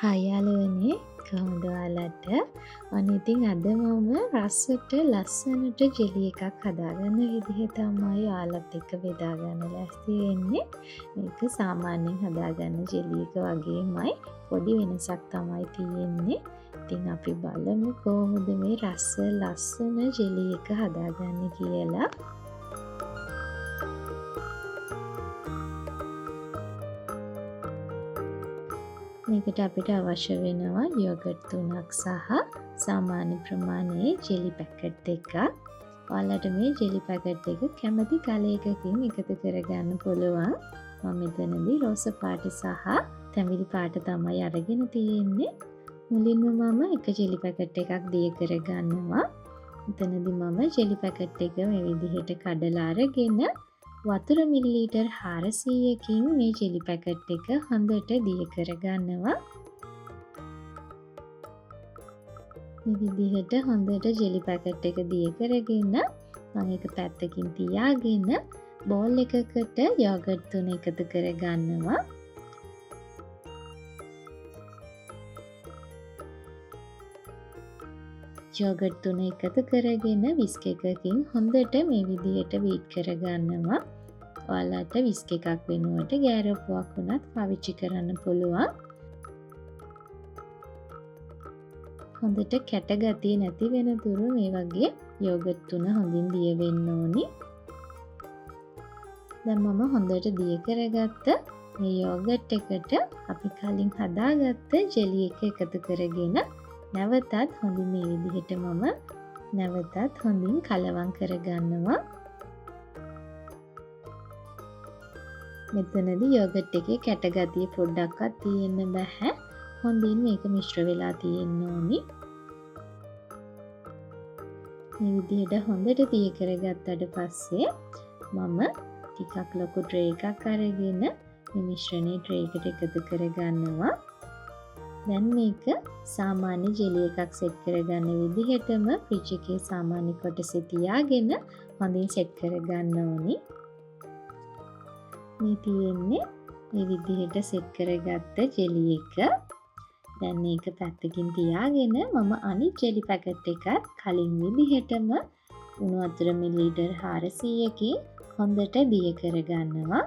Hi යාළුවනේ කොහොමද ඔයාලට? අනේ ඉතින් අද මම රසට ලස්සනට ජෙලි එකක් හදාගන්න විදිහ තමයි ඔයාලත් එක්ක බෙදාගන්න ලෑස්ති වෙන්නේ. මේක සාමාන්‍යයෙන් හදාගන්න ජෙලි එක වගේමයි පොඩි වෙනසක් තමයි තියෙන්නේ. ඉතින් අපි බලමු කොහොමද මේ රස ලස්සන ජෙලි එක හදාගන්නේ කියලා. මේකට අපිට අවශ්‍ය වෙනවා යෝගට් 3ක් සහ සාමාන්‍ය ප්‍රමාණයේ ජෙලි පැකට් එකක්. ඔයාලට මේ ජෙලි පැකට් එක කැමති කලයකකින් එකතු කරගන්න පුළුවන්. මම මෙතනදී රෝස පාට සහ තැඹිලි පාට තමයි අරගෙන තියෙන්නේ. මුලින්ම මම එක ජෙලි පැකට් එකක් දිය කරගන්නවා. මෙතනදී මම ජෙලි පැකට් එක මේ විදිහට කඩලා අරගෙන වතුර මිලිලීටර් 400කින් මේ ජෙලි පැකට් එක හොඳට දිය කරගන්නවා. මේ විදිහට හොඳට ජෙලි පැකට් එක දිය කරගෙන මම එක පැත්තකින් තියාගෙන බෝල් එකකට යෝගට් 3 එකතු කරගන්නවා. යෝගට් 3 එකතු කරගෙන විස්ක් එකකින් හොඳට මේ විදිහට බීට් කරගන්නවා. ඔයාලට විස්ක් එකක් වෙනුවට ගෑරප්පුවක් වුණත් පාවිච්චි කරන්න පුළුවන්. හොඳට කැට ගතිය නැති වෙන තුරු මේ වගේ යෝගට් 3 හොඳින් දිය වෙන්න ඕනි. දැන් මම හොඳට දිය කරගත්ත මේ යෝගට් එකට අපි කලින් හදාගත්ත ජෙලි එක එකතු කරගෙන නැවතත් හොඳින් මේ විදිහට මම නැවතත් හොඳින් කලවම් කරගන්නවා. මෙතනදී යෝගට් එකේ කැට ගතිය පොඩ්ඩක්වත් තියෙන්න බෑ. හොඳින් මේක මිශ්‍ර වෙලා තියෙන්න ඕනි. මේ විදිහට හොඳට දිය කරගත්තට පස්සේ මම ටිකක් ලොකු ට්‍රේ එකක් අරගෙන මේ මිශ්‍රණය ට්‍රේ එකට එකතු කරගන්නවා. දැන් මේක සාමාන්‍ය ජෙලි එකක් සෙට් කරගන්න විදිහටම ෆ්‍රිජ් එකේ සාමාන්‍ය කොටසේ තියාගෙන හොඳින් සෙට් කරගන්න ඕනි. මේ තියෙන්නේ මේ විදිහට සෙට් කරගත්ත ජෙලි එක. දැන් මේක පැත්තකින් තියාගෙන මම අනිත් ජෙලි පැකට් එකත් කලින් විදිහටම උණු වතුර මිලිලීටර් 400කින් හොඳට දිය කරගන්නවා.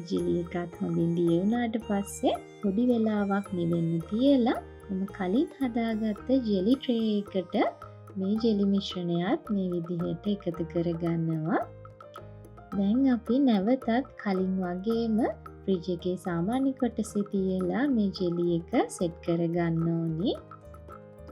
ජෙලි එකත් හොඳින් දිය වුණාට පස්සේ පොඩි වෙලාවක් නිවෙන්න තියලා මම කලින් හදාගත්ත ජෙලි ට්‍රේ එකට මේ ජෙලි මිශ්‍රණයත් මේ විදිහට එකතු කරගන්නවා. දැන් අපි නැවතත් කලින් වගේම ෆ්‍රිජ් එකේ සාමාන්‍ය කොටසේ තියලා මේ ජෙලි එක සෙට් කරගන්න ඕනි.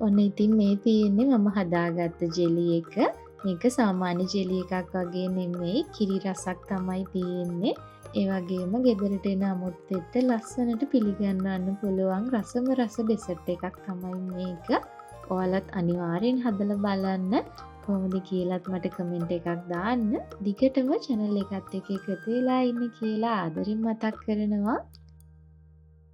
ඔන්න ඉතින් මේ තියෙන්නේ මම හදාගත්ත ජෙලි එක. මේක සාමාන්‍ය ජෙලි එකක් වගේ නෙමෙයි, කිරි රසක් තමයි තියෙන්නේ. ඒ වගේම ගෙදරට එන අමුත්තෙට ලස්සනට පිළිගන්වන්න පුළුවන් රසම රස ඩෙසර්ට් එකක් තමයි මේක. ඔයාලත් අනිවාර්යෙන් හදලා බලන්න. කොහොමද කියලාත් මට කමෙන්ට් එකක් දාන්න. දිගටම channel එකත් එක්ක එකතු වෙලා ඉන්න කියලා ආදරෙන් මතක් කරනවා.